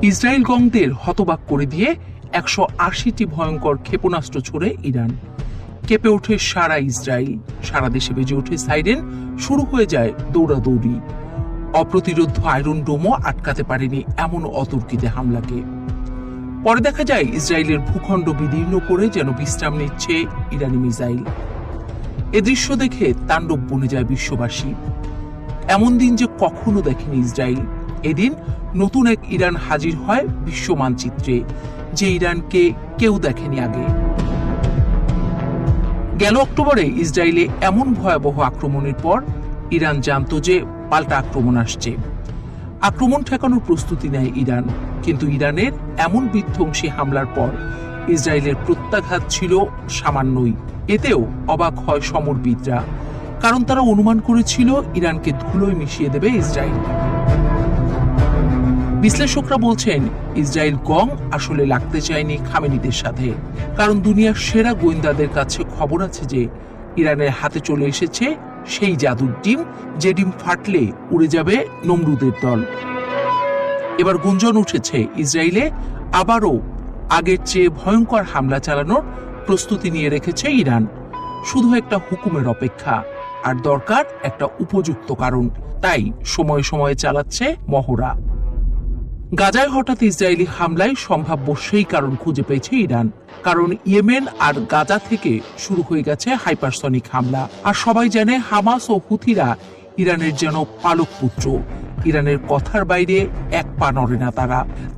Israel গংদের হতবাক করে দিয়ে 180টি ভয়ঙ্কর ক্ষেপণাস্ত্র ছোড়ে ইরান। কেঁপে ওঠে সারা ইসরায়েল, সারা দেশে বেজে ওঠে সাইরেন, শুরু হয়ে যায় দৌড়াদৌড়ি। অপ্রতিরোধ্য আয়রন ডোমও আটকাতে পারেনি এমন অতর্কিতে হামলাকে। পরে দেখা যায় ইসরায়েলের ভূখণ্ড বিদীর্ণ করে যেন বিশ্রাম নিচ্ছে ইরানি মিসাইল। এ দৃশ্য দেখে তাণ্ডব বনে যায় বিশ্ববাসী। এমন দিন যে কখনো দেখেনি ইসরায়েল। এদিন নতুন এক ইরান হাজির হয় বিশ্ব মানচিত্রে, যে ইরানকে কেউ দেখেনি আগে। গেল অক্টোবরে ইসরায়েলে এমন ভয়াবহ আক্রমণের পর ইরান জানত যে পাল্টা আক্রমণ আসছে। আক্রমণ ঠেকানোর প্রস্তুতি নেয় ইরান, কিন্তু ইরানের এমন বিধ্বংসী হামলার পর ইসরায়েলের প্রত্যাঘাত ছিল সামান্যই। এতেও অবাক হয় সমরবিদরা, কারণ তারা অনুমান করেছিল ইরানকে ধুলোয় মিশিয়ে দেবে ইসরায়েল। বিশ্লেষকরা বলছেন ইসরায়েল গং আসলে লাগতে চায়নি খামেনিদের সাথে, কারণ দুনিয়ার সেরা গোয়েন্দাদের কাছে খবর আছে যে ইরানের হাতে চলে এসেছে সেই জাদুর ডিম, যে ডিম ফাটলে উড়ে যাবে নমরুদের দল। এবার গুঞ্জন উঠেছে ইসরায়েলে আবারও আগের চেয়ে ভয়ঙ্কর হামলা চালানোর প্রস্তুতি নিয়ে রেখেছে ইরান। শুধু একটা হুকুমের অপেক্ষা, আর দরকার একটা উপযুক্ত কারণ। তাই সময়ে সময়ে চালাচ্ছে মহড়া। গাজায় হঠাৎ ইসরায়েলি হামলায় সম্ভাব্য সেই কারণ খুঁজে পেয়েছে ইরান, কারণ ইয়েমেন আর গাজা থেকে শুরু হয়ে গেছে হাইপারসনিক হামলা। আর সবাই জানে হামাস ও হুথিরা ইরানের যেন পালক পুত্র। ইরানের কথার বাইরে এক পা নড়ে না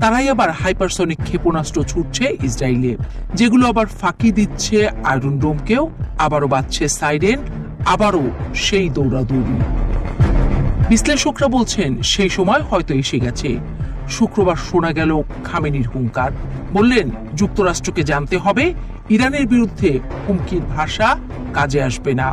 তারাই আবার হাইপারসনিক ক্ষেপণাস্ত্র ছুটছে ইসরায়েলে, যেগুলো আবার ফাঁকি দিচ্ছে আয়রন ডোমকেও। আবারও বাজছে সাইরেন, আবারও সেই দৌড়াদৌড়ি। বিশ্লেষকরা বলছেন সেই সময় হয়তো এসে গেছে। শুক্রবার শোনা গেল খামেনির হুঙ্কার। বললেন যুক্তরাষ্ট্রকে জানতে হবে ইরানের বিরুদ্ধে হুমকির ভাষা কাজে আসবে না।